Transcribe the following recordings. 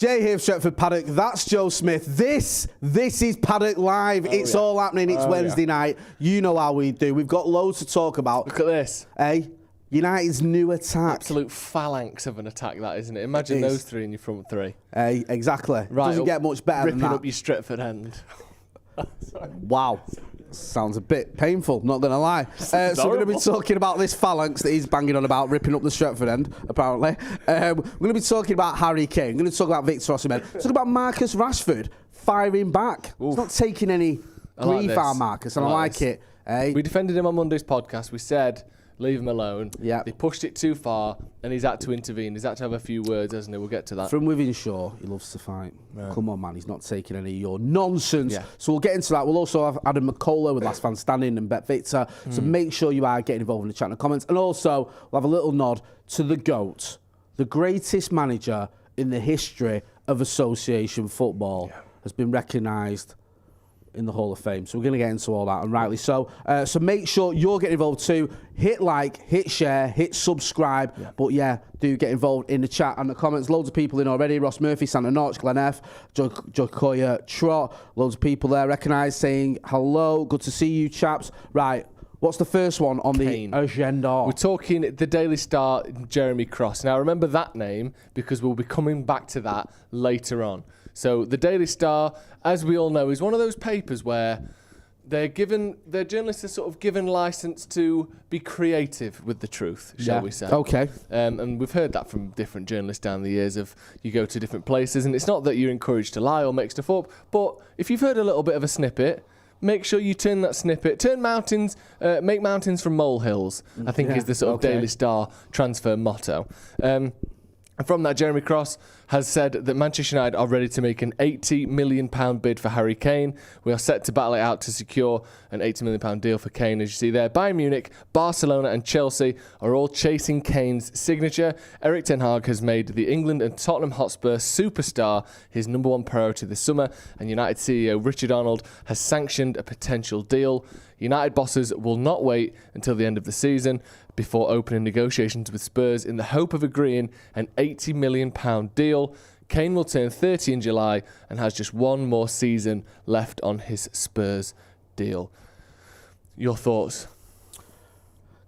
Jay here, Stretford, Paddock. That's Joe Smith. This is Paddock Live. It's all happening. It's Wednesday night. You know how we do. We've got loads to talk about. Look at this. United's new attack. Absolute phalanx of an attack, that, isn't it? Imagine those three in your front three. Exactly. Right, doesn't get much better than that. Ripping up your Stretford end. Wow. Sounds a bit painful, not going to lie. So we're going to be talking about this phalanx that he's banging on about, ripping up the Stretford end, apparently. We're going to be talking about Harry Kane. We're going to talk about Victor Osimhen. Talk about Marcus Rashford firing back. Oof. He's not taking any grief out, Marcus, and I like it. We defended him on Monday's podcast. We said, leave him alone. Yeah. They pushed it too far, and he's had to intervene. He's had to have a few words, hasn't he? We'll get to that. From within shore, he loves to fight. Yeah. Come on, man. He's not taking any of your nonsense. Yeah. So we'll get into that. We'll also have Adam McKola with Last Fan Standing and Bet Victor. So make sure you are getting involved in the chat and the comments. And also, we'll have a little nod to the GOAT, the greatest manager in the history of association football, has been recognised in the Hall of Fame. So we're going to get into all that, and rightly so. So make sure you're getting involved too. Hit like, hit share, hit subscribe. Yeah. But yeah, do get involved in the chat and the comments. Loads of people in already. Ross Murphy, Santa Notch, Glenn F, Jokoya Trot. Loads of people there recognised saying hello. Good to see you, chaps. Right. What's the first one on Kane. The agenda? We're talking the Daily Star, Jeremy Cross. Now, remember that name because we'll be coming back to that later on. So the Daily Star, as we all know, is one of those papers where their journalists are sort of given license to be creative with the truth, shall we say. Okay. And we've heard that from different journalists down the years of you go to different places, and it's not that you're encouraged to lie or make stuff up, but if you've heard a little bit of a snippet, make sure you turn that snippet, make mountains from molehills, I think is the sort of Daily Star transfer motto. And from that, Jeremy Cross has said that Manchester United are ready to make an £80 million bid for Harry Kane. We are set to battle it out to secure an £80 million deal for Kane. As you see there, Bayern Munich, Barcelona and Chelsea are all chasing Kane's signature. Erik ten Hag has made the England and Tottenham Hotspur superstar his number one priority this summer, and United CEO Richard Arnold has sanctioned a potential deal. United bosses will not wait until the end of the season before opening negotiations with Spurs in the hope of agreeing an £80 million deal. Kane will turn 30 in July and has just one more season left on his Spurs deal. Your thoughts?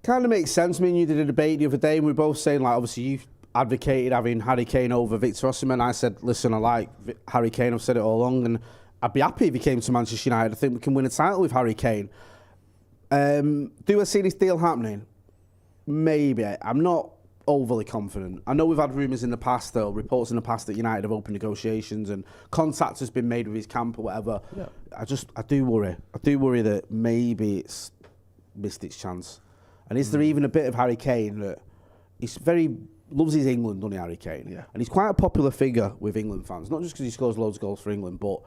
Kind of makes sense. Me and you did a debate the other day, and we were both saying, like, obviously you advocated having Harry Kane over Victor Osimhen. I said, listen, I like Harry Kane. I've said it all along, and I'd be happy if he came to Manchester United. I think we can win a title with Harry Kane. Do I see this deal happening? Maybe. I'm not overly confident. I know we've had rumours in the past, though, reports in the past that United have opened negotiations and contact has been made with his camp or whatever. Yeah. I do worry. I do worry that maybe it's missed its chance. And is there even a bit of Harry Kane that loves his England, doesn't he, Harry Kane? Yeah. And he's quite a popular figure with England fans, not just because he scores loads of goals for England, but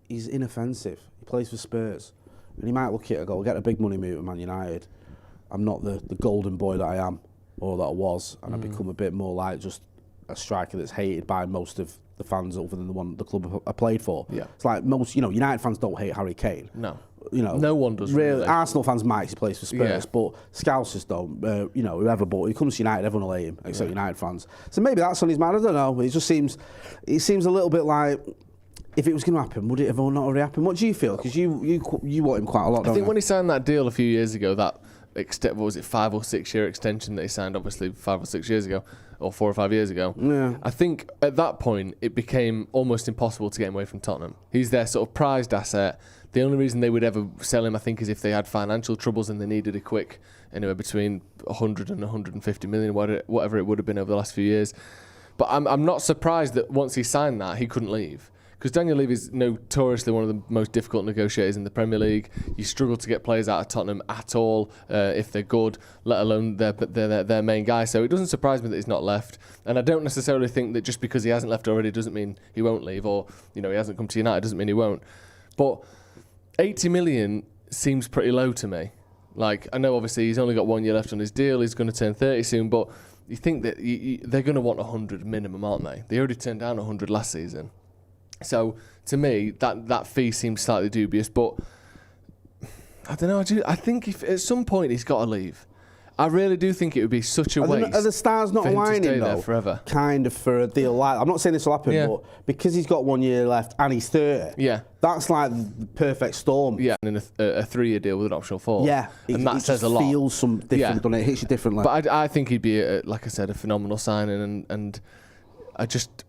he's inoffensive. He plays for Spurs. And he might look at a goal, get a big money move at Man United. I'm not the golden boy that I am, or that I was, and I've become a bit more like just a striker that's hated by most of the fans other than the club I played for. Yeah. It's like most, United fans don't hate Harry Kane. No. No one does really. Arsenal fans might, he plays for Spurs, but Scousers don't, whoever, but when it comes to United, everyone will hate him, except United fans. So maybe that's on his mind, I don't know. It seems a little bit like, if it was going to happen, would it have not already happened? What do you feel? Because you want him quite a lot, don't you? I think when he signed that deal a few years ago, that 5 or 6 year extension that he signed, obviously 5 or 6 years ago, or 4 or 5 years ago. Yeah. I think at that point it became almost impossible to get him away from Tottenham. He's their sort of prized asset. The only reason they would ever sell him, I think, is if they had financial troubles and they needed a quick, anywhere between 100 and 150 million, whatever it would have been over the last few years. But I'm not surprised that once he signed that, he couldn't leave. Because Daniel Levy is notoriously one of the most difficult negotiators in the Premier League. You struggle to get players out of Tottenham at all if they're good, let alone their main guy. So it doesn't surprise me that he's not left. And I don't necessarily think that just because he hasn't left already doesn't mean he won't leave, or he hasn't come to United doesn't mean he won't. But 80 million seems pretty low to me. Like, I know obviously he's only got 1 year left on his deal. He's going to turn 30 soon, but you think that they're going to want 100 minimum, aren't they? They already turned down 100 last season. So to me, that fee seems slightly dubious, but I don't know. I think if at some point he's got to leave, I really do think it would be such a waste. Are the stars not for him to aligning stay though? there forever. Kind of for a deal like, I'm not saying this will happen, but because he's got 1 year left and he's 30, that's like the perfect storm. Yeah, and in a 3-year deal with an optional 4. Yeah, and that says a lot. It feels some different, doesn't it? It hits you differently. But I think he'd be, like I said, a phenomenal signing, and I just,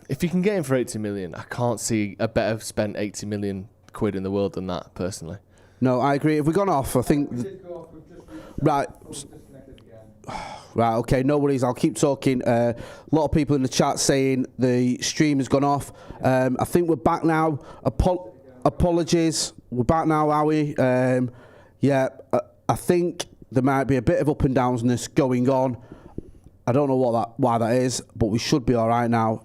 if you can get him for 80 million, I can't see a better spent 80 million quid in the world than that, personally. No, I agree. If we've gone off, I think... Right. Right, okay, no worries. I'll keep talking. A lot of people in the chat saying the stream has gone off. I think we're back now. Apologies. We're back now, are we? I think there might be a bit of up and downness going on. I don't know why that is, but we should be all right now.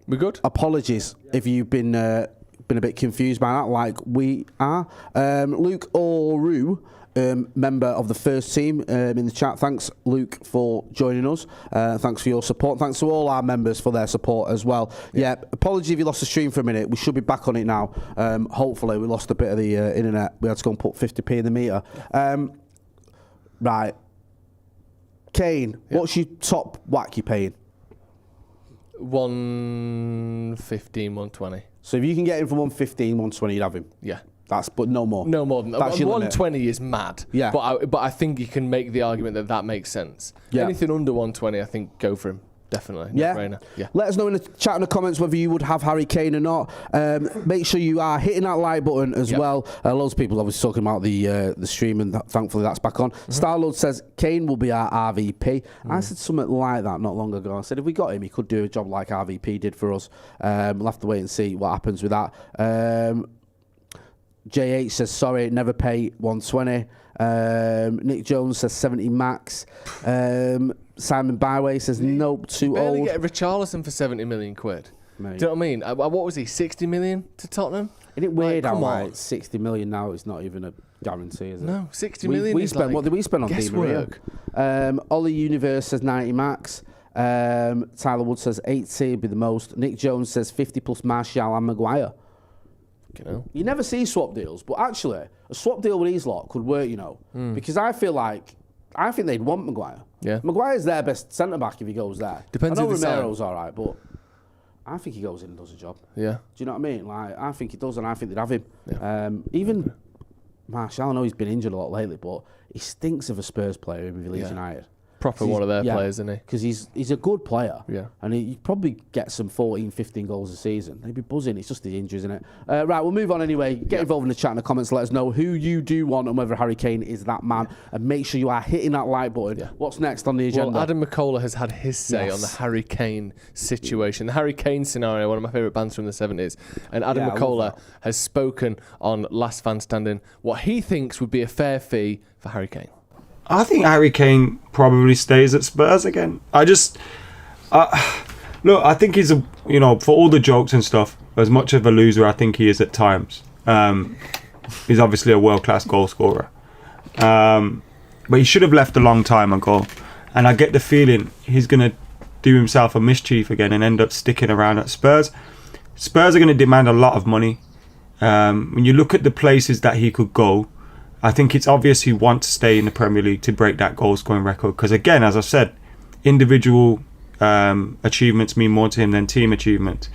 We're good? Apologies if you've been a bit confused by that, like we are. Luke Oru, member of the first team in the chat. Thanks, Luke, for joining us. Thanks for your support. Thanks to all our members for their support as well. Yeah, apologies if you lost the stream for a minute. We should be back on it now. Hopefully, we lost a bit of the internet. We had to go and put 50p in the meter. Right. Kane, what's your top whack you're paying? 115, 120. So if you can get him for 115, 120, you'd have him? Yeah. But no more. No more than that. That's 120 is mad. Yeah. But I think you can make the argument that makes sense. Yeah. Anything under 120, I think, go for him. Definitely. Yeah. Let us know in the chat in the comments whether you would have Harry Kane or not. Make sure you are hitting that like button as well. Loads of people obviously talking about the stream, and thankfully that's back on. Starlord says Kane will be our RVP. I said something like that not long ago. I said if we got him, he could do a job like RVP did for us. We'll have to wait and see what happens with that. JH says sorry, never pay 120. Nick Jones says 70 max. Simon Byway says nope, too old. Barely get Richarlison for 70 million quid. Mate. Do you know what I mean? What was he, 60 million to Tottenham? Isn't it weird how like 60 million now is not even a guarantee, is it? No, 60 million we spent, what did we spend on Di Maria? Ollie Universe says 90 max. Tyler Wood says 80 would be the most. Nick Jones says 50 plus Martial and Maguire. You never see swap deals, but actually a swap deal with these lot could work, because I think they'd want Maguire. Yeah. Maguire's their best centre-back if he goes there. Depends I know Romero's all right, but I think he goes in and does a job. Yeah. Do you know what I mean? Like, I think he does, and I think they'd have him. Yeah. Even Martial, I know he's been injured a lot lately, but he stinks of a Spurs player in Leeds United. Proper one of their players, isn't he? Because he's a good player. Yeah. And he'd probably get some 14, 15 goals a season. He'd be buzzing. It's just the injuries, isn't it? Right, we'll move on anyway. Get involved in the chat in the comments. Let us know who you do want and whether Harry Kane is that man. And make sure you are hitting that like button. Yeah. What's next on the agenda? Well, Adam McKola has had his say on the Harry Kane situation. The Harry Kane scenario, one of my favourite bands from the 70s. And Adam McKola has spoken on Last Fan Standing what he thinks would be a fair fee for Harry Kane. I think Harry Kane probably stays at Spurs again. I think he's for all the jokes and stuff, as much of a loser I think he is at times. He's obviously a world-class goal scorer. But he should have left a long time ago. And I get the feeling he's going to do himself a mischief again and end up sticking around at Spurs. Spurs are going to demand a lot of money. When you look at the places that he could go, I think it's obvious he wants to stay in the Premier League to break that goal scoring record. Because again, as I said, individual achievements mean more to him than team achievements.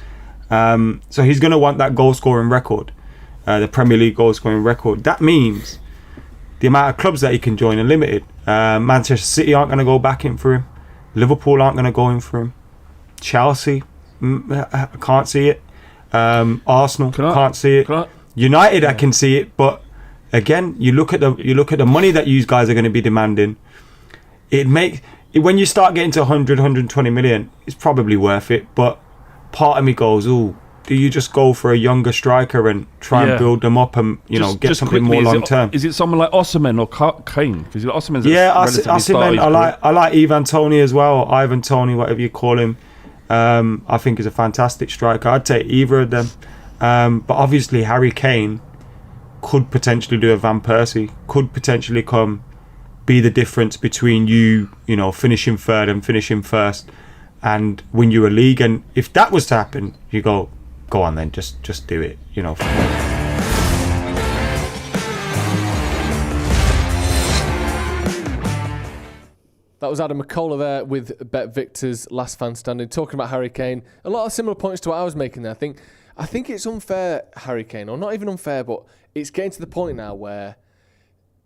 So he's going to want that goal scoring record, the Premier League goal scoring record. That means the amount of clubs that he can join are limited. Manchester City aren't going to go back in for him. Liverpool aren't going to go in for him. Chelsea, I can't see it. Arsenal, can't see it. United, I can see it, but again, you look at the money that you guys are going to be demanding. When you start getting to 100, 120 million, it's probably worth it. But part of me goes, do you just go for a younger striker and try and build them up and get something more long term? Is it someone like Osimhen or Kane? Because Osimhen's Osimhen. I like Ivan Toney as well, or Ivan Toney, whatever you call him. I think he's a fantastic striker. I'd take either of them. But obviously Harry Kane could potentially do a Van Persie, could potentially be the difference between you finishing third and finishing first and win you a league. And if that was to happen, you go on then, just do it, That was Adam McKola there with Bet Victor's last fan standing, talking about Harry Kane. A lot of similar points to what I was making there. I think it's unfair, Harry Kane, or not even unfair, but it's getting to the point now where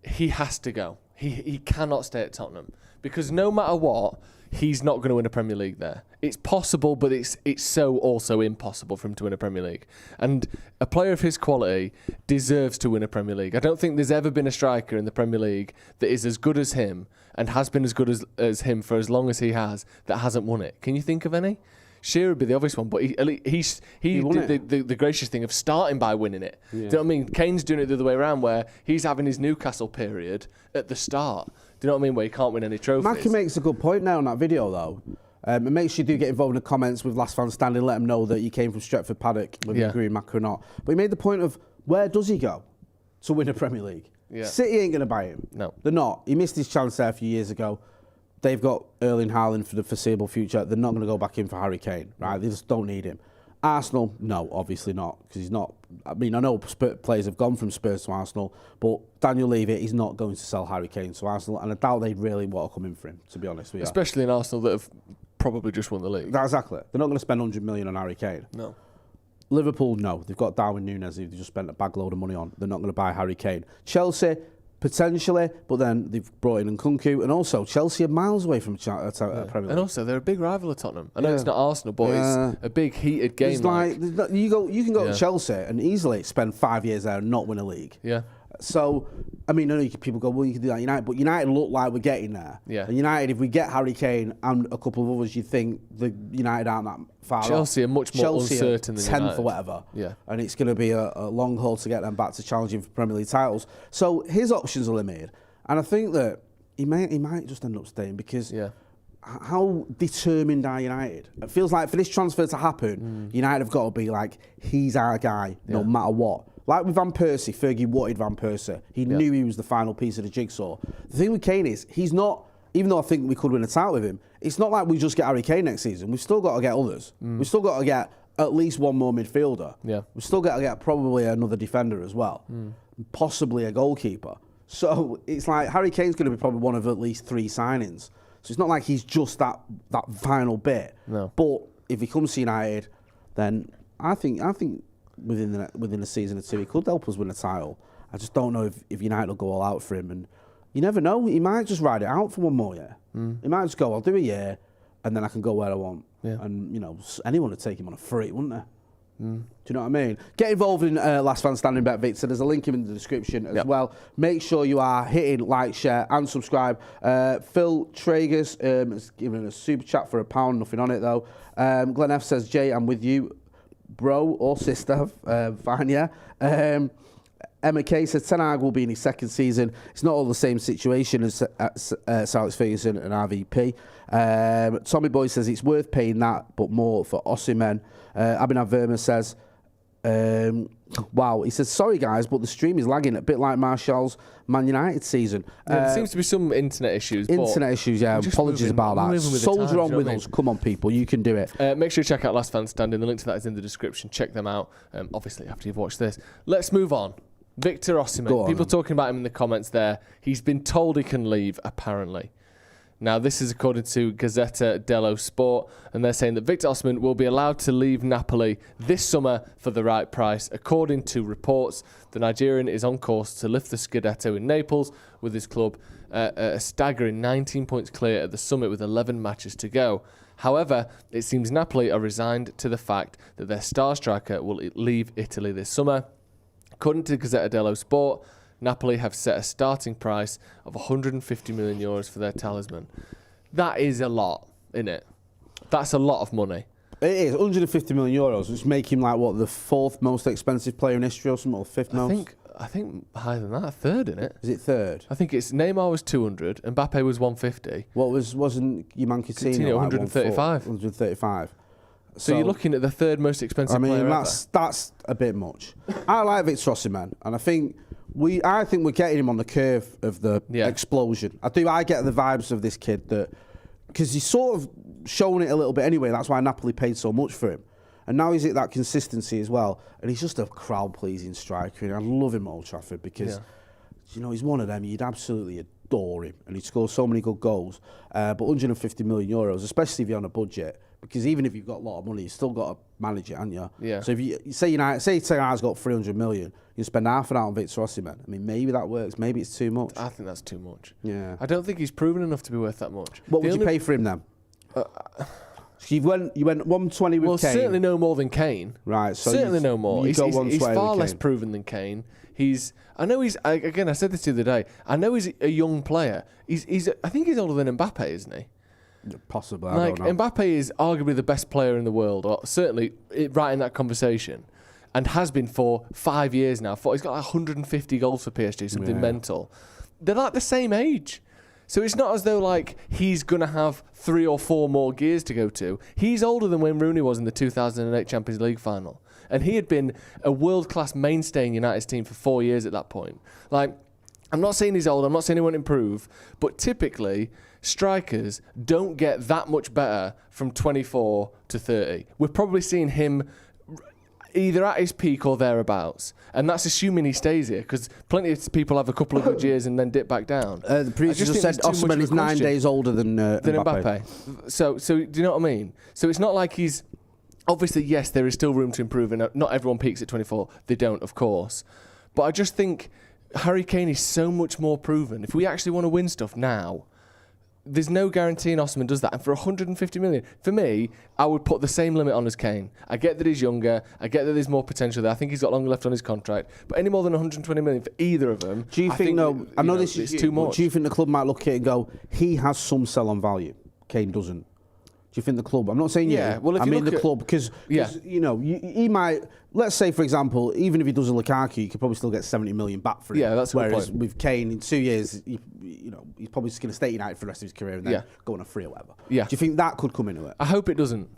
he has to go. He cannot stay at Tottenham because no matter what, he's not going to win a Premier League there. It's possible, but it's so also impossible for him to win a Premier League. And a player of his quality deserves to win a Premier League. I don't think there's ever been a striker in the Premier League that is as good as him and has been as good as him for as long as he has that hasn't won it. Can you think of any? Shearer would be the obvious one, but he did the gracious thing of starting by winning it. Yeah. Do you know what I mean? Kane's doing it the other way around, where he's having his Newcastle period at the start. Do you know what I mean? Where he can't win any trophies. Mackie makes a good point now in that video, though. And make sure you do get involved in the comments with Last Fan Standing. Let him know that you came from Stretford, Paddock, whether you agree with Mackie or not. But he made the point of where does he go to win a Premier League? Yeah. City ain't going to buy him. No. They're not. He missed his chance there a few years ago. They've got Erling Haaland for the foreseeable future. They're not going to go back in for Harry Kane, right? They just don't need him. Arsenal, no, obviously not, because he's not. I mean, I know players have gone from Spurs to Arsenal, but Daniel Levy, he's not going to sell Harry Kane to Arsenal, and I doubt they'd really want to come in for him, to be honest with you. Especially in Arsenal that have probably just won the league. Exactly. They're not going to spend 100 million on Harry Kane. No. Liverpool, no. They've got Darwin Núñez, who they've just spent a bag load of money on. They're not going to buy Harry Kane. Chelsea, potentially, but then they've brought in Nkunku, and also Chelsea are miles away from Premier League. And also, they're a big rival of Tottenham. I know it's not Arsenal, but it's a big heated game. It's like you can go to Chelsea and easily spend 5 years there and not win a league. Yeah. So, I mean, I know people go, well, you can do that United, but United look like we're getting there. Yeah. And United, if we get Harry Kane and a couple of others, you'd think the United aren't that far Chelsea off. Are much more uncertain than 10th United. or whatever. Yeah. And it's going to be a long haul to get them back to challenging for Premier League titles. So his options are limited. And I think that he might just end up staying because how determined are United? It feels like for this transfer to happen, United have got to be like, he's our guy, no matter what. Like with Van Persie, Fergie wanted Van Persie. He knew he was the final piece of the jigsaw. The thing with Kane is, he's not, even though I think we could win a title with him, it's not like we just get Harry Kane next season. We've still got to get others. We've still got to get at least one more midfielder. Yeah. We've still got to get probably another defender as well. Possibly a goalkeeper. So it's like Harry Kane's going to be probably one of at least 3 signings. So it's not like he's just that final bit. No. But if he comes to United, then I think within a season or two, he could help us win a title. I just don't know if United will go all out for him. And you never know. He might just ride it out for one more year. He might just go, I'll do a year, and then I can go where I want. Yeah. And, anyone would take him on a free, wouldn't they? Do you know what I mean? Get involved in Last Fan Standing Bet Victor. There's a link in the description as well. Make sure you are hitting like, share, and subscribe. Phil Tragus has given a super chat for £1. Nothing on it though. Glenn F says, Jay, I'm with you, bro or sister. Fine, yeah. Emma K says Ten Hag will be in his second season. It's not all the same situation as Sir Alex Ferguson and RVP. Tommy Boy says it's worth paying that, but more for Osimhen. Abhinav Verma says, wow, he says, sorry guys, but the stream is lagging, a bit like Martial's Man United season. There seems to be some internet issues. Yeah. Apologies about that. Soldier on with us. Come on, people. You can do it. Make sure you check out Last Fan Standing. The link to that is in the description. Check them out, obviously, after you've watched this. Let's move on. Victor Osimhen. People talking about him in the comments there. He's been told he can leave, apparently. Now, this is according to Gazzetta dello Sport, and they're saying that Victor Osimhen will be allowed to leave Napoli this summer for the right price. According to reports, the Nigerian is on course to lift the Scudetto in Naples with his club a staggering 19 points clear at the summit with 11 matches to go. However, it seems Napoli are resigned to the fact that their star striker will leave Italy this summer. According to Gazzetta dello Sport, Napoli have set a starting price of €150 million for their talisman. That is a lot, isn't it? That's a lot of money. It is, €150 million, which make him like, what, the 4th most expensive player in history or something, or 5th most? I think higher than that, 3rd, isn't it? Is it 3rd? I think it's Neymar was 200, Mbappe was 150. Wasn't your man Coutinho 135? 135. So you're looking at the 3rd most expensive player ever. That's a bit much. I like Victor Osimhen, and I think we're getting him on the curve of the explosion. I get the vibes of this kid that, because he's sort of shown it a little bit anyway. That's why Napoli paid so much for him, and now he's at that consistency as well. And he's just a crowd-pleasing striker, and I love him at Old Trafford because, he's one of them you'd absolutely adore him, and he scores so many good goals. But 150 million euros, especially if you're on a budget, because even if you've got a lot of money, you've still got to manage it, haven't you? Yeah. So if you say United's got 300 million, you spend half an hour on Victor Osimhen. I mean, maybe that works. Maybe it's too much. I think that's too much. Yeah. I don't think he's proven enough to be worth that much. What would you pay for him then? You went 120 with Kane. Well, certainly no more than Kane. Right. So certainly no more. He's far less Kane. proven than Kane. I said this the other day. I know he's a young player. I think he's older than Mbappe, isn't he? Possibly. I don't know. Mbappe is arguably the best player in the world, or certainly right in that conversation, and has been for 5 years now. He's got like 150 goals for PSG, something mental. They're like the same age. So it's not as though like he's going to have 3 or 4 more gears to go to. He's older than Wayne Rooney was in the 2008 Champions League final. And he had been a world-class mainstay in United's team for 4 years at that point. Like, I'm not saying he's old, I'm not saying he won't improve, but typically strikers don't get that much better from 24 to 30. We're probably seeing him either at his peak or thereabouts, and that's assuming he stays here, because plenty of people have a couple of good years and then dip back down. The producer just said Osimhen is 9 days older than Mbappe. So do you know what I mean? So it's not like he's... Obviously, yes, there is still room to improve, and not everyone peaks at 24. They don't, of course. But I just think Harry Kane is so much more proven. If we actually want to win stuff now, there's no guarantee Osimhen does that. And for 150 million, for me, I would put the same limit on as Kane. I get that he's younger. I get that there's more potential there. I think he's got longer left on his contract. But any more than 120 million for either of them, do you think I know this is too much. Do you think the club might look at it and go, he has some sell-on value, Kane doesn't? Do you think the club? I'm not saying Well, if I you mean look the club, because you know he might. Let's say, for example, even if he does a Lukaku, you could probably still get 70 million back for him. Yeah, that's a good Whereas point. with Kane, in 2 years, he's probably just going to stay at United for the rest of his career and then go on a free or whatever. Yeah. Do you think that could come into it? I hope it doesn't,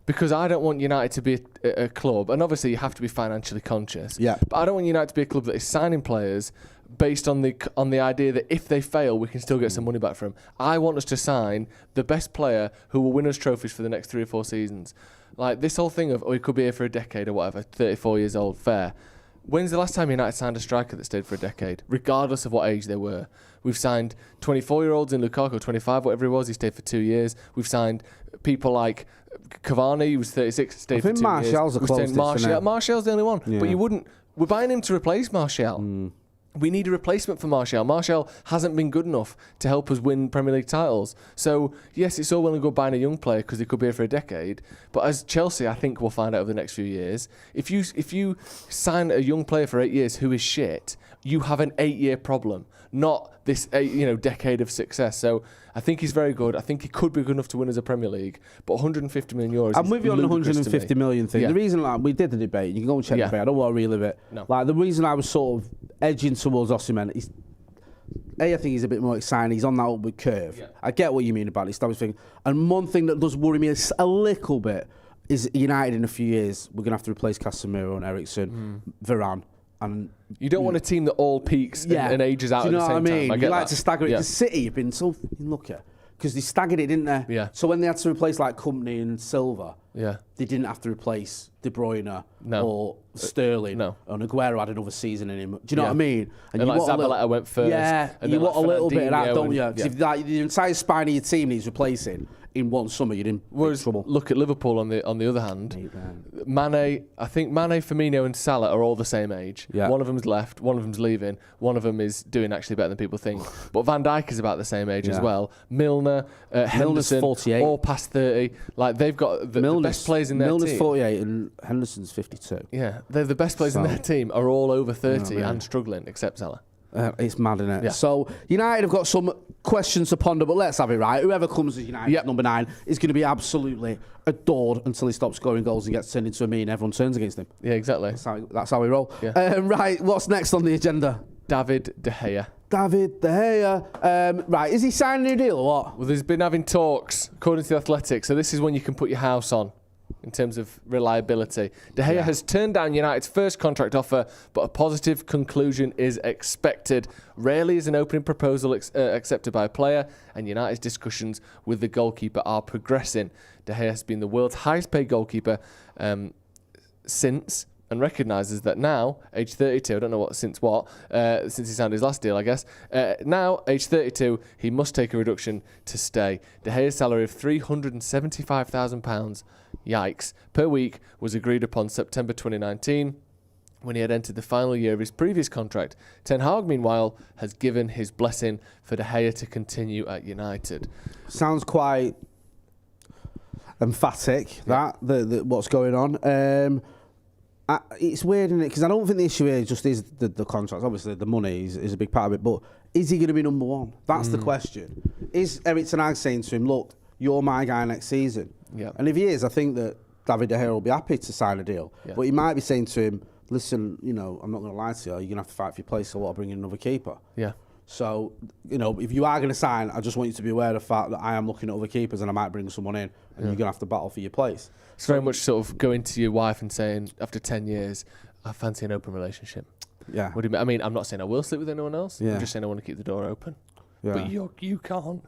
because I don't want United to be a club, and obviously you have to be financially conscious. Yeah. But I don't want United to be a club that is signing players based on the idea that if they fail, we can still get some money back from them. I want us to sign the best player who will win us trophies for the next 3 or 4 seasons. Like this whole thing of, he could be here for a decade or whatever, 34 years old, fair. When's the last time United signed a striker that stayed for a decade, regardless of what age they were? We've signed 24-year-olds in Lukaku, 25, whatever he was, he stayed for 2 years. We've signed people like Cavani, who was 36, stayed for 2 years. Martial's the closest, Martial's the only one. Yeah. But we're buying him to replace Martial. We need a replacement for Martial. Martial hasn't been good enough to help us win Premier League titles. So, yes, it's all well and good buying a young player because he could be here for a decade. But as Chelsea, I think we'll find out over the next few years, if you sign a young player for 8 years who is shit, you have an 8-year problem, not this decade of success. So I think he's very good. I think he could be good enough to win as a Premier League. But 150 million euros. I'm with you on the 150 million thing. Yeah. The reason we did the debate, you can go and check the debate. I don't want to relive it. No. Like the reason I was sort of edging towards Osimhen is, I think he's a bit more exciting. He's on that upward curve. Yeah. I get what you mean about this type of thing. And one thing that does worry me a little bit is United in a few years, we're going to have to replace Casemiro and Eriksen, Varane. And you don't want a team that all peaks and ages out at the same time. Do you know what I mean? You like to stagger it. Yeah. Because City have been so fucking lucky. Because they staggered it, didn't they? Yeah. So when they had to replace like Company and Silva, they didn't have to replace De Bruyne or Sterling. No. And Aguero had another season in him. Do you know what I mean? And like Zabaleta went first. Yeah, and you want a little bit of that, don't you? Yeah. If the entire spine of your team needs replacing in one summer, you're in big trouble. Look at Liverpool on the other hand. Mane, I think Mane, Firmino and Salah are all the same age. Yeah. One of them's left, one of them's leaving, one of them is doing actually better than people think. But Van Dijk is about the same age as well. Milner, Henderson, 48. all past 30. Like they've got the best players in their Milner's team. 48 and Henderson's 52. Yeah, they're the best players in their team are all over 30 and struggling, except Salah. It's mad, isn't it? Yeah. So United have got some questions to ponder, but let's have it right. Whoever comes as United number 9 is going to be absolutely adored until he stops scoring goals and gets turned into a meme and everyone turns against him. Yeah, exactly. That's how we roll. Yeah. Right, what's next on the agenda? David De Gea. David De Gea. Right, is he signing a new deal or what? Well, there's been having talks, according to The Athletic, so this is when you can put your house on in terms of reliability. De Gea has turned down United's first contract offer, but a positive conclusion is expected. Rarely is an opening proposal accepted by a player, and United's discussions with the goalkeeper are progressing. De Gea has been the world's highest paid goalkeeper since, and recognises that now, age 32, I don't know since he signed his last deal, I guess. Now, age 32, he must take a reduction to stay. De Gea's salary of £375,000, yikes, per week was agreed upon September 2019 when he had entered the final year of his previous contract. Ten Hag, meanwhile, has given his blessing for De Gea to continue at United. Sounds quite emphatic, that what's going on. It's weird, isn't it? Because I don't think the issue here just is the contracts. Obviously, the money is a big part of it, but is he going to be number one? That's the question. Is Erik ten Hag saying to him, look, you're my guy next season? Yeah. And if he is, I think that David De Gea will be happy to sign a deal. Yeah. But he might be saying to him, listen, I'm not going to lie to you, you're going to have to fight for your place, so what, I'll bring in another keeper. Yeah. So, if you are going to sign, I just want you to be aware of the fact that I am looking at other keepers and I might bring someone in and you're going to have to battle for your place. It's very much sort of going to your wife and saying, after 10 years, I fancy an open relationship. Yeah. What do you mean? I mean, I'm not saying I will sleep with anyone else. Yeah. I'm just saying I want to keep the door open. Yeah. But you can't.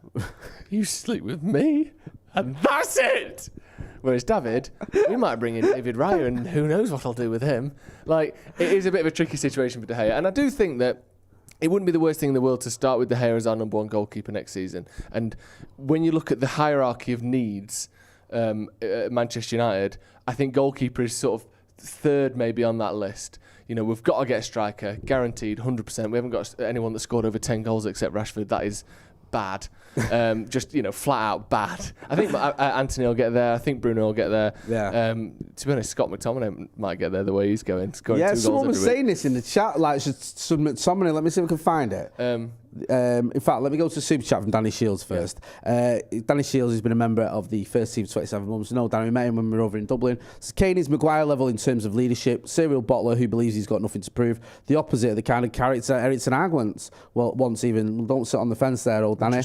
You sleep with me and that's it. Whereas David, we might bring in David Raya and who knows what I'll do with him. Like, it is a bit of a tricky situation for De Gea. And I do think that it wouldn't be the worst thing in the world to start with De Gea as our number one goalkeeper next season. And when you look at the hierarchy of needs at Manchester United, I think goalkeeper is sort of third maybe on that list. We've got to get a striker, guaranteed, 100%. We haven't got anyone that scored over 10 goals except Rashford. That is bad. Just, flat out bad. I think Anthony will get there. I think Bruno will get there. Yeah. To be honest, Scott McTominay might get there the way he's going. Scoring 2 goals someone was every week. saying this in the chat. Like, should McTominay, let me see if I can find it. In fact, let me go to the super chat from Danny Shields first. Danny Shields has been a member of the first team for 27 months. No, Danny, we met him when we were over in Dublin. So Kane is Maguire level in terms of leadership. Serial bottler who believes he's got nothing to prove. The opposite of the kind of character Erik ten Hag wants. Well, once even. Don't sit on the fence there, old Danny.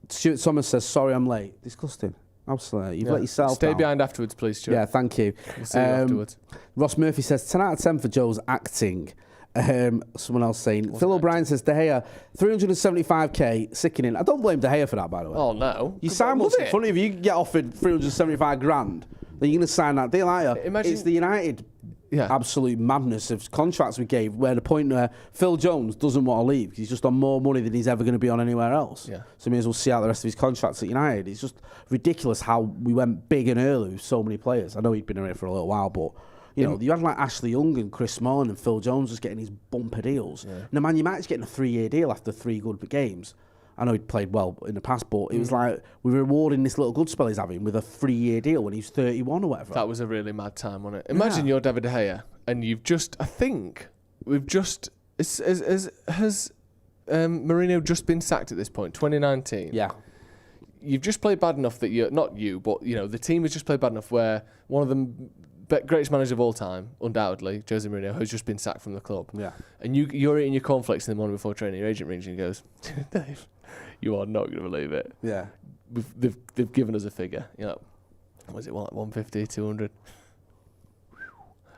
Stuart Thomas says, sorry I'm late. Disgusting. Absolutely. You've let yourself Stay down. behind afterwards, please, Stuart. Yeah, thank you. We'll see you afterwards. Ross Murphy says 10 out of 10 for Joe's acting. Someone else saying Phil O'Brien says De Gea 375k, sickening. I don't blame De Gea for that, by the way. Oh no, you sign what's it funny if you get offered 375 grand, then you're going to sign that deal, aren't you? Imagine, it's the United absolute madness of contracts we gave, where the point where Phil Jones doesn't want to leave because he's just on more money than he's ever going to be on anywhere else. So he may as well see out the rest of his contracts at United. It's just ridiculous how we went big and early with so many players. I know he'd been around for a little while, but you had like Ashley Young and Chris Smalling and Phil Jones just getting these bumper deals. And Man United's getting a 3-year deal after 3 good games. I know he'd played well in the past, but it was like we were rewarding this little good spell he's having with a 3-year deal when he was 31 or whatever. That was a really mad time, wasn't it? Imagine you're David De Gea and you've just, I think, has Mourinho just been sacked at this point, 2019? Yeah. You've just played bad enough that not you, but the team has just played bad enough where one of the greatest managers of all time, undoubtedly, Jose Mourinho, has just been sacked from the club. Yeah. And you're eating your cornflakes in the morning before training. Your agent rings you and goes, Dave, you are not going to believe it. Yeah. They've given us a figure. Was it 150, 200?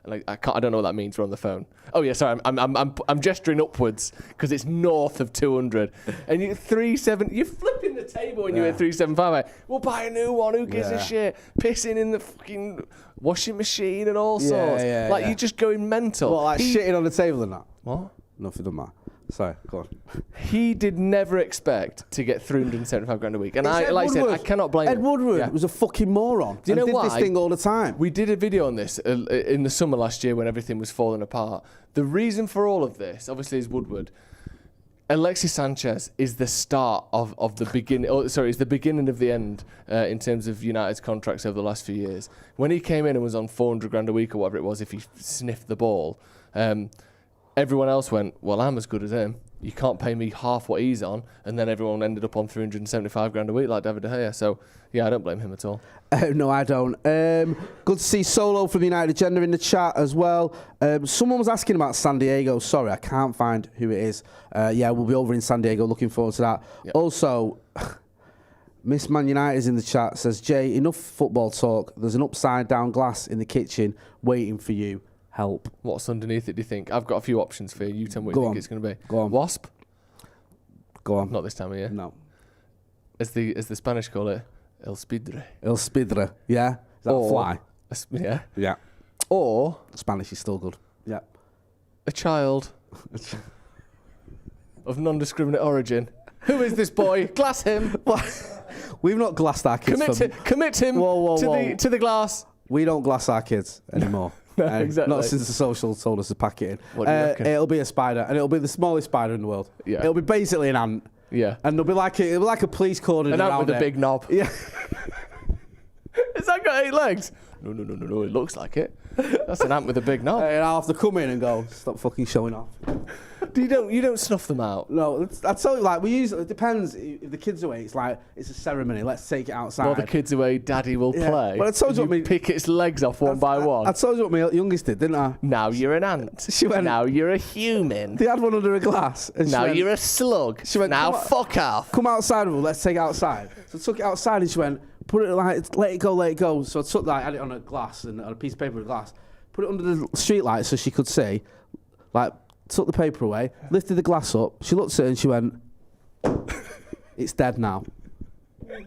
And I don't know what that means. We're on the phone. Oh yeah, sorry. I'm gesturing upwards because it's north of 200. And you 370. You're flipping the table when you hit 375. We'll buy a new one. Who gives a shit? Pissing in the fucking washing machine and all sorts. You're just going mental. What, shitting on the table and that? What? Nothing doesn't matter. Sorry, go on. He did never expect to get 375 grand a week. And I said, I cannot blame him. Ed Woodward was a fucking moron. Do you know why? Did this thing all the time. We did a video on this in the summer last year when everything was falling apart. The reason for all of this, obviously, is Woodward. Alexis Sanchez is the start of the beginning. It's the beginning of the end in terms of United's contracts over the last few years. When he came in and was on 400 grand a week or whatever it was, if he sniffed the ball, everyone else went, well, I'm as good as him. You can't pay me half what he's on. And then everyone ended up on 375 grand a week like David De Gea. So, yeah, I don't blame him at all. No, I don't. Good to see Solo from the United Agenda in the chat as well. Someone was asking about San Diego. Sorry, I can't find who it is. We'll be over in San Diego. Looking forward to that. Yep. Also, Miss Man United is in the chat. Says, Jay, enough football talk. There's an upside-down glass in the kitchen waiting for you. Help. What's underneath it, do you think? I've got a few options for you. You tell me what you think it's going to be. Go on. Wasp? Go on. Not this time of year. No. As the Spanish call it, El Spidre. El Spidre, yeah? Is that a fly? Yeah. Yeah. Or Spanish is still good. Yeah. a child of non-discriminate origin. Who is this boy? Glass him. We've not glassed our kids. Commit him to the glass. We don't glass our kids anymore. No, exactly. Not since the social told us to pack it in. What do you reckon? It'll be a spider, and it'll be the smallest spider in the world. Yeah. It'll be basically an ant. Yeah. And it'll be like a police cordon An ant around with a big knob. Yeah. Has that got 8 legs? No. It looks like it. That's an ant with a big knob. And I'll have to come in and go, stop fucking showing off. You don't snuff them out. No, I tell you, like, it depends. If the kids are away, it's a ceremony. Let's take it outside. While the kids away, Daddy will play. Well, I told you what pick its legs off one by one. I told you what my youngest did, didn't I? Now you're an ant. She went, now you're a human. They had one under a glass. And Now you're a slug. She went, now fuck off. Come outside with her, let's take it outside. So I took it outside and she went, put it like, let it go. So I took that, had it on a glass and on a piece of paper with glass, put it under the street light so she could see, like, took the paper away, lifted the glass up, she looked at it and she went, it's dead now.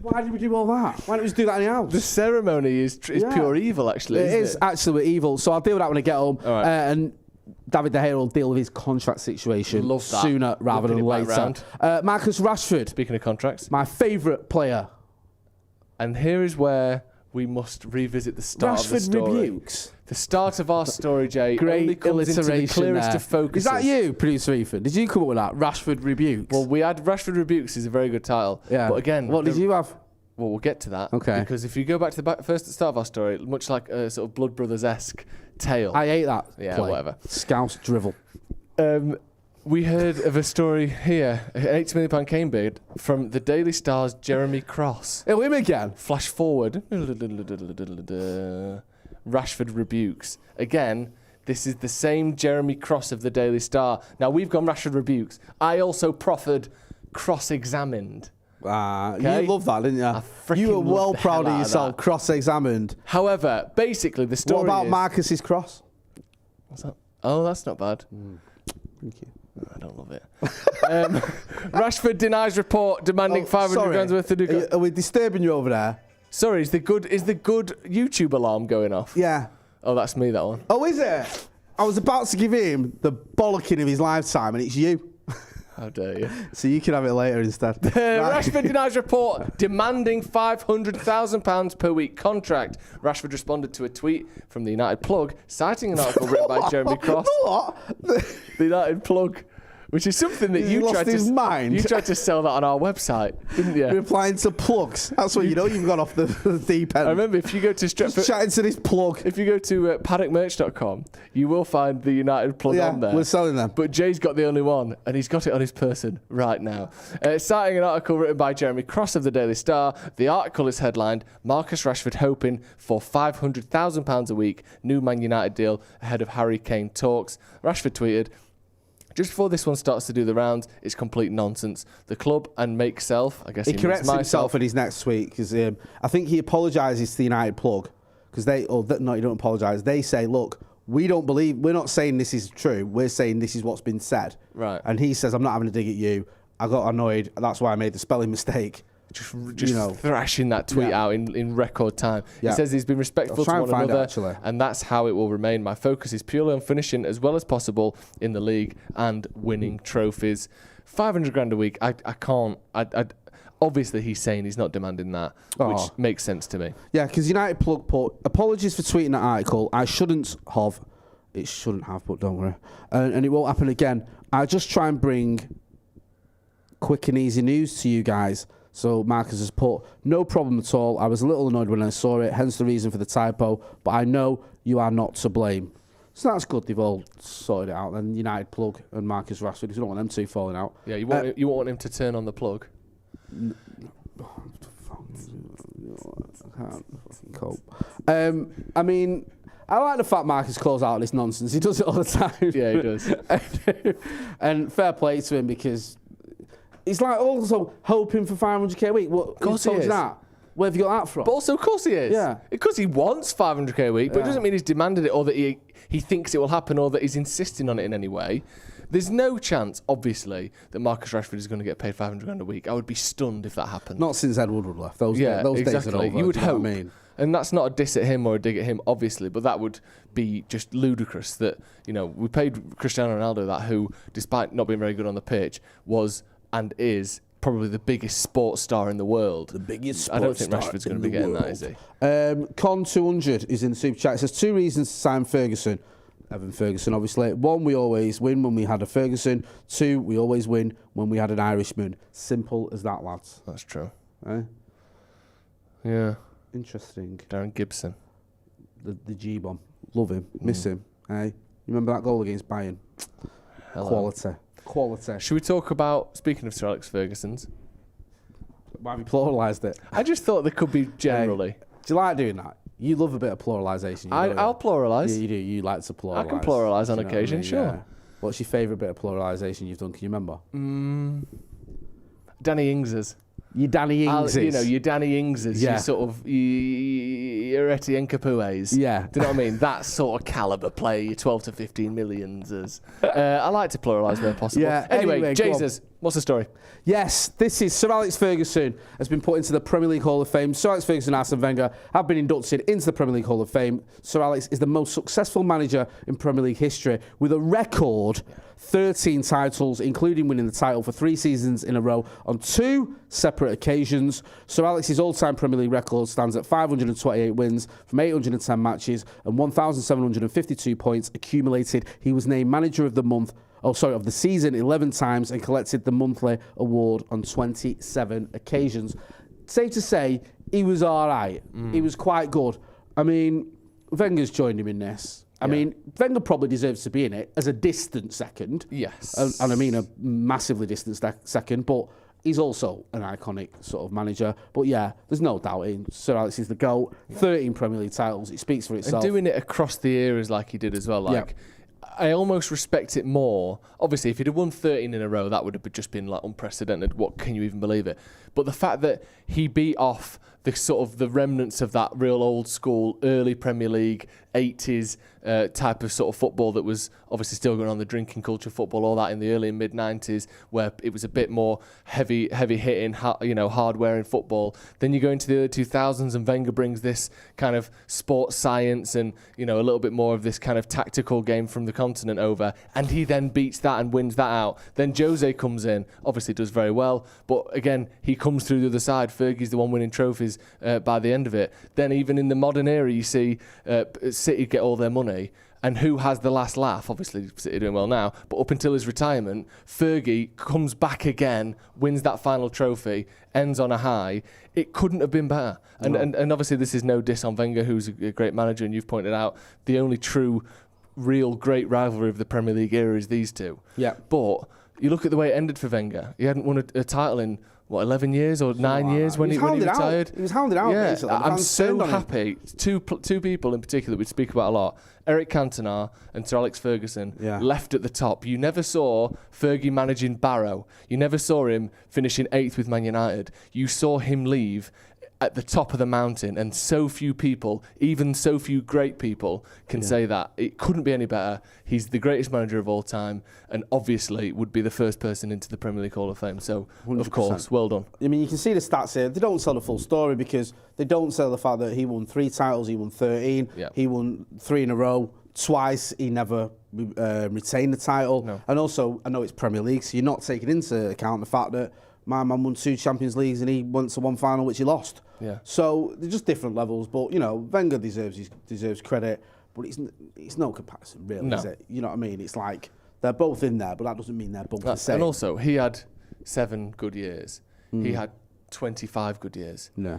Why did we do all that? Why didn't we just do that in the house? The ceremony is pure evil, actually. It is actually evil. So I'll deal with that when I get home. All right. And David De Gea will deal with his contract situation Love that. sooner rather Whipping than it back later. round. Marcus Rashford, Speaking of contracts. my favourite player. And here is where we must revisit the start of the Rashford story. Rebukes. The start of our story, Jay, only Great comes into the alliteration clearest there. of focuses. Is that you, producer Ethan? Did you come up with that? Rashford Rebukes. Well, we had Rashford Rebukes is a very good title. yeah. But again, what did you have? Well, we'll get to that. Okay. Because if you go back to the first start of our story, much like a sort of Blood Brothers-esque tale. I ate that. Yeah, play. whatever. Scouse drivel. We heard of a story here, an £80 million Kane bid from the Daily Star's Jeremy Cross. Hey, him again. Flash forward. Rashford Rebukes. Again, this is the same Jeremy Cross of the Daily Star. Now, we've gone Rashford Rebukes. I also proffered cross-examined. You love that, didn't you? freaking You were love well the proud hell of out of yourself, that. cross-examined. However, basically, the story What about is... Marcus's cross? What's that? Oh, that's not bad. Thank you. I don't love it. Rashford denies report demanding 500 grand's worth of new... Are we disturbing you over there? Sorry, is the good YouTube alarm going off? Yeah. Oh, that's me, that one. Oh, is it? I was about to give him the bollocking of his lifetime, and it's you. How dare you? So you can have it later instead. Rashford denies report demanding £500,000 per week contract. Rashford responded to a tweet from the United Plug, citing an article written by Jeremy Cross. What? The United Plug, which is something that He's you lost tried his mind. You tried to sell that on our website, didn't you? Replying to plugs. That's what you know you've gone off the deep end. I remember if you go to Just Stretford, chatting to this plug. if you go to paddockmerch.com, you will find the United Plug Yeah, on there. we're selling them. But Jay's got the only one, and he's got it on his person right now. Citing an article written by Jeremy Cross of the Daily Star, the article is headlined, Marcus Rashford hoping for £500,000 a week, new Man United deal ahead of Harry Kane talks. Rashford tweeted, just before this one starts to do the rounds, it's complete nonsense. The club and make self, I guess He means corrects myself. himself in his next tweet because I think he apologises to the United Plug because no, he don't apologise. They say, look, we're not saying this is true. We're saying this is what's been said. Right. And he says, I'm not having a dig at you. I got annoyed. That's why I made the spelling mistake. Just thrashing that tweet out in record time. Yeah. He says he's been respectful I'll to try one and find it, another, actually. and that's how it will remain. My focus is purely on finishing as well as possible in the league and winning trophies. 500 grand a week, I can't. Obviously, he's saying he's not demanding that, which makes sense to me. Yeah, because United Plug put, apologies for tweeting that article. I shouldn't have. It shouldn't have, but don't worry. And it won't happen again. I just try and bring quick and easy news to you guys. So Marcus has put, no problem at all. I was a little annoyed when I saw it, hence the reason for the typo, but I know you are not to blame. So that's good. They've all sorted it out. And United Plug and Marcus Rashford, you don't want them two falling out. Yeah, you won't want him to turn on the plug. I can't fucking cope. I mean, I like the fact Marcus calls out this nonsense. He does it all the time. Yeah, he does. And fair play to him because he's like also hoping for 500k a week. What? Of course he is. That? Where have you got that from? But also, of course he is. Yeah. Because he wants 500k a week, but it doesn't mean he's demanded it or that he thinks it will happen or that he's insisting on it in any way. There's no chance, obviously, that Marcus Rashford is going to get paid £500 a week. I would be stunned if that happened. Not since Ed Woodward left. Those days are over. You would hope. What I mean? And that's not a diss at him or a dig at him, obviously, but that would be just ludicrous that, we paid Cristiano Ronaldo that, who, despite not being very good on the pitch, was and is probably the biggest sports star in the world. The biggest sports I don't think star Rashford's going in to be the getting world. that, is he? Con200 is in the super chat. It says 2 reasons to sign Ferguson. Evan Ferguson, obviously. 1, we always win when we had a Ferguson. 2, we always win when we had an Irishman. Simple as that, lads. That's true. Eh? Yeah. Interesting. Darren Gibson. The G-bomb. Love him. Miss him. Eh? You remember that goal against Bayern? Hello. Quality. Should we talk about, speaking of Sir Alex Ferguson's? Why have you pluralised it? I just thought there could be generally. Do you like doing that? You love a bit of pluralisation. I'll pluralise. Yeah, you do. You like to pluralise. I can pluralise on Do you know what occasion, sure. Yeah. What's your favourite bit of pluralisation you've done? Can you remember? Danny Ings's. Your Danny Ingses. Your Danny Ings's. Yeah. Your sort of your Etienne Capoe's. Yeah. Do you know what I mean? That sort of calibre player, your 12 to 15 millions. I like to pluralise where possible. Yeah, Anyway, anyway, go Jesus, what's the story? Yes, this is Sir Alex Ferguson has been put into the Premier League Hall of Fame. Sir Alex Ferguson and Arsene Wenger have been inducted into the Premier League Hall of Fame. Sir Alex is the most successful manager in Premier League history with a record 13 titles, including winning the title for 3 seasons in a row on 2 separate occasions. Sir Alex's all-time Premier League record stands at 528 wins from 810 matches and 1,752 points accumulated. He was named Manager of the season 11 times and collected the monthly award on 27 occasions. Safe to say, he was all right. He was quite good. I mean, Wenger's joined him in this. I mean, Wenger probably deserves to be in it as a distant second. Yes. And I mean a massively distant second, but he's also an iconic sort of manager. But yeah, there's no doubting Sir Alex is the GOAT. 13 Premier League titles. It speaks for itself. And doing it across the eras like he did as well. I almost respect it more. Obviously, if he'd have won 13 in a row, that would have just been like unprecedented. What, can you even believe it? But the fact that he beat off the sort of the remnants of that real old school early Premier League 80s type of sort of football that was obviously still going on, the drinking culture football, all that in the early and mid 90s, where it was a bit more heavy hitting, hard wearing football. Then you go into the early 2000s and Wenger brings this kind of sports science and a little bit more of this kind of tactical game from the continent over, and he then beats that and wins that out. Then Jose comes in, obviously does very well, but again he comes through the other side. Fergie's the one winning trophies by the end of it. Then even in the modern era, you see City get all their money, and who has the last laugh? Obviously City doing well now, but up until his retirement, Fergie comes back again, wins that final trophy, ends on a high. It couldn't have been better. And obviously this is no diss on Wenger, who's a great manager, and you've pointed out the only true real great rivalry of the Premier League era is these two. Yeah. But you look at the way it ended for Wenger. He hadn't won a title in 11 years or 9 years when he retired. He was hounded out. Yeah, basically. I'm so happy. Two people in particular that we speak about a lot: Eric Cantona and Sir Alex Ferguson. Yeah. Left at the top. You never saw Fergie managing Barrow. You never saw him finishing 8th with Man United. You saw him leave at the top of the mountain, and so few people, even so few great people, can say that. It couldn't be any better. He's the greatest manager of all time, and obviously would be the first person into the Premier League Hall of Fame. So, 100%. Of course, well done. I mean, you can see the stats here. They don't tell the full story because they don't tell the fact that he won 3 titles, he won 13, he won 3 in a row. Twice he never retained the title. No. And also, I know it's Premier League, so you're not taking into account the fact that my man won 2 Champions Leagues and he went to 1 final which he lost. Yeah. So they're just different levels. But Wenger deserves credit, but it's no comparison really, is it? You know what I mean? It's like they're both in there, but that doesn't mean they're both the same. And also, he had 7 good years. He had 25 good years. Yeah.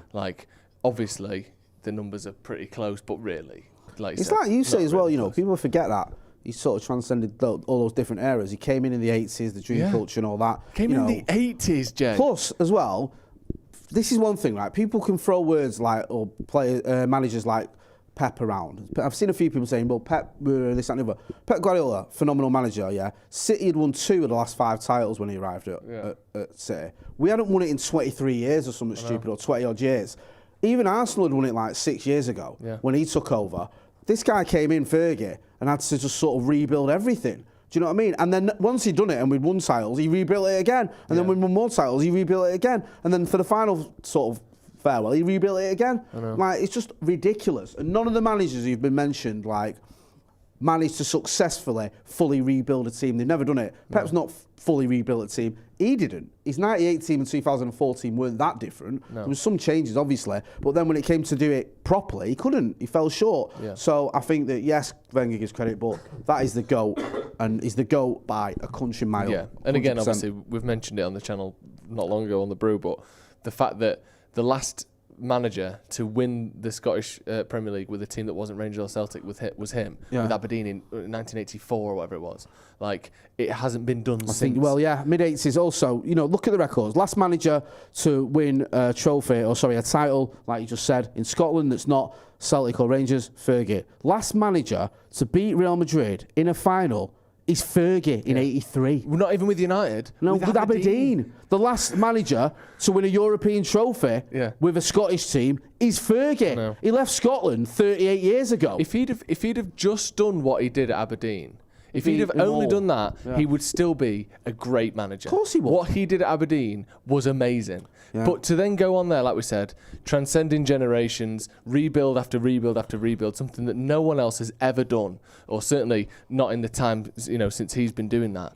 Obviously, the numbers are pretty close, but really, it's like you say as well. People forget that he sort of transcended all those different eras. He came in the 80s, the dream culture and all that. Came in the 80s, Jay. Plus, as well, this is one thing, right? People can throw words or managers like Pep around. I've seen a few people saying, well, Pep, this, that, and the other. Pep Guardiola, phenomenal manager, yeah. City had won 2 of the last 5 titles when he arrived at City. We hadn't won it in 23 years or something stupid, or 20-odd years. Even Arsenal had won it 6 years ago when he took over. This guy came in, Fergie, and had to just sort of rebuild everything. Do you know what I mean? And then once he'd done it and we'd won titles, he rebuilt it again. And then when we won more titles, he rebuilt it again. And then for the final sort of farewell, he rebuilt it again. Like, it's just ridiculous. And none of the managers who've been mentioned, like, managed to successfully fully rebuild a team. They've never done it. Pep's not fully rebuilt a team. He didn't. His 98 team in 2014 weren't that different. No. There was some changes, obviously, but then when it came to do it properly, he couldn't. He fell short. Yeah. So I think that, yes, Wenger gives credit, but that is the GOAT, and he's the GOAT by a country mile. Yeah, and 100%. Again, obviously, we've mentioned it on the channel not long ago on The Brew, but the fact that the last manager to win the Scottish Premier League with a team that wasn't Rangers or Celtic was him, with Aberdeen in 1984 or whatever it was. Like, it hasn't been done since. Think, well, yeah, mid-80s also, you know, look at the records. Last manager to win a trophy, or sorry, a title, like you just said, in Scotland that's not Celtic or Rangers, Fergie. Last manager to beat Real Madrid in a final is Fergie in 83. Well, not even with United. No, with Aberdeen. The last manager to win a European trophy with a Scottish team is Fergie. No. He left Scotland 38 years ago. If he'd have just done what he did at Aberdeen, if he'd have only done that, he would still be a great manager. Of course he would. What he did at Aberdeen was amazing. Yeah. But to then go on there, like we said, transcending generations, rebuild after rebuild after rebuild, something that no one else has ever done, or certainly not in the time, you know, since he's been doing that,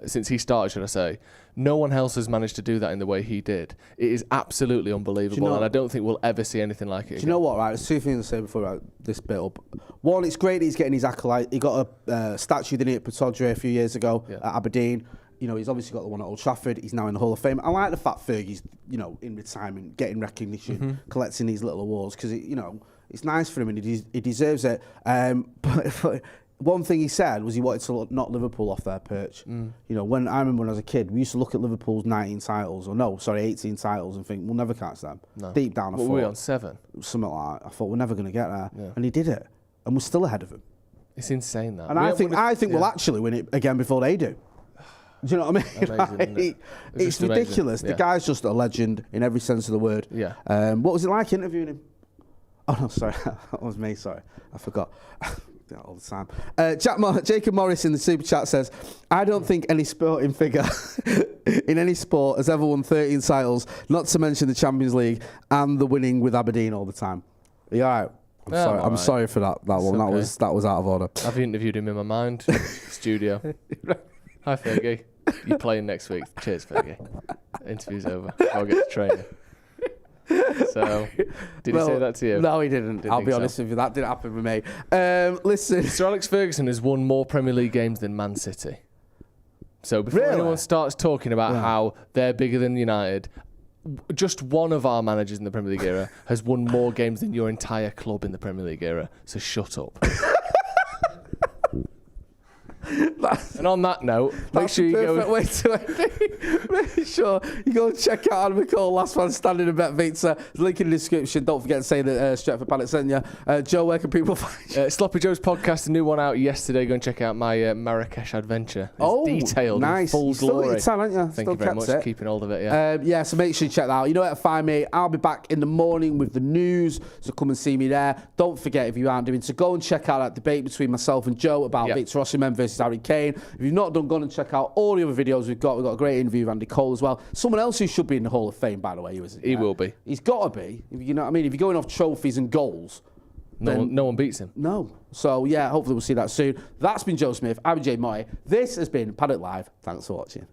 since he started, should I say. No one else has managed to do that in the way he did. It is absolutely unbelievable, and I don't think we'll ever see anything like it again. Do you know what, right? There's two things to say before I this bit up. One, it's great that he's getting his accolade. He got a statue, didn't he, at Pittodrie a few years ago at Aberdeen. You know, he's obviously got the one at Old Trafford. He's now in the Hall of Fame. I like the fact Fergie's, you know, in retirement, getting recognition, collecting these little awards, because, you know, it's nice for him and he deserves it. But one thing he said was he wanted to knock Liverpool off their perch. You know, I remember when I was a kid, we used to look at Liverpool's 18 titles and think, we'll never catch them. No. Deep down, I thought. Were we on 7? Something like that. I thought, we're never going to get there. Yeah. And he did it. And we're still ahead of him. It's insane, that. And I think we'll actually win it again before they do. Do you know what I mean? Amazing, isn't it? It's ridiculous. The guy's just a legend in every sense of the word. Yeah. What was it like interviewing him? Oh, no, sorry. That was me, sorry. I forgot. All the time. Jacob Morris in the Super Chat says, I don't think any sporting figure in any sport has ever won 13 titles, not to mention the Champions League and the winning with Aberdeen all the time. Are you all right? I'm sorry. I'm sorry for that one. Okay. That was out of order. I've interviewed him in my mind. Studio. Hi, Fergie. You're playing next week. Cheers, Fergie. Interview's over. I'll get to training. So, did he say that to you? No, he didn't. I'll be honest with you, that didn't happen with me. Listen. Sir Alex Ferguson has won more Premier League games than Man City. So before anyone starts talking about how they're bigger than United, just one of our managers in the Premier League era has won more games than your entire club in the Premier League era. So shut up. And on that note, make sure you go. Way to end it. Make sure you go and check out Adam McKola, Last Man Standing in Bet Vita. Link in the description. Don't forget to say that Stretford Paddock sent you. Joe, where can people find you? Sloppy Joe's podcast, a new one out yesterday. Go and check out my Marrakesh adventure. It's detailed, nice. In full glory. Still aren't you? Thank you very much. Keeping hold of it. Yeah. So make sure you check that out. You know where to find me. I'll be back in the morning with the news. So come and see me there. Don't forget, if you aren't doing, to go and check out that debate between myself and Joe about Victor Osimhen versus Harry Kane. If you've not done, go and check out all the other videos we've got. We've got a great interview with Andy Cole as well. Someone else who should be in the Hall of Fame, by the way. He will be. He's got to be. You know what I mean? If you're going off trophies and goals, no one beats him. No. So, yeah, hopefully we'll see that soon. That's been Joe Smith. I've been Jay Moy. This has been Paddock Live. Thanks for watching.